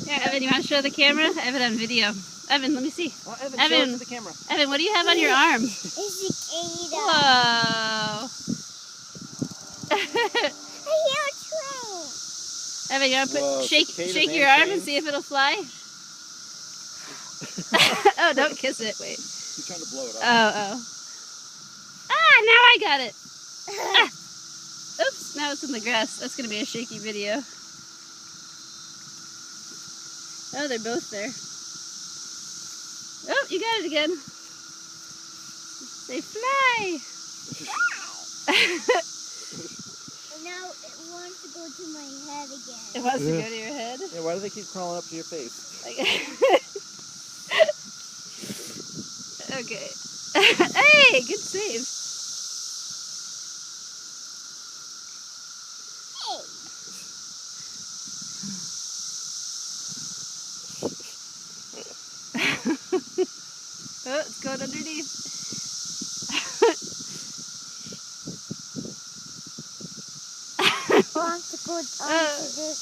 Here, Evan, you want to show the camera? Evan on video. Evan, let me see. Oh, Evan, Evan, show it to the camera. Evan, what do you have on your arm? A cicada. Whoa. I hear a train. Evan, you want to Whoa, shake cicadas your and arm and trains? see if it'll fly? Oh, don't kiss it. Wait. He's trying to blow it off. Oh. Ah, now I got it. Ah. Oops, now it's in the grass. That's going to be a shaky video. Oh, they're both there. Oh, you got it again. They fly. And now it wants to go to my head again. It wants to go to your head? Yeah, why do they keep crawling up to your face? Okay. Hey, good save. Hey. Oh, it's going underneath. Wants to go onto the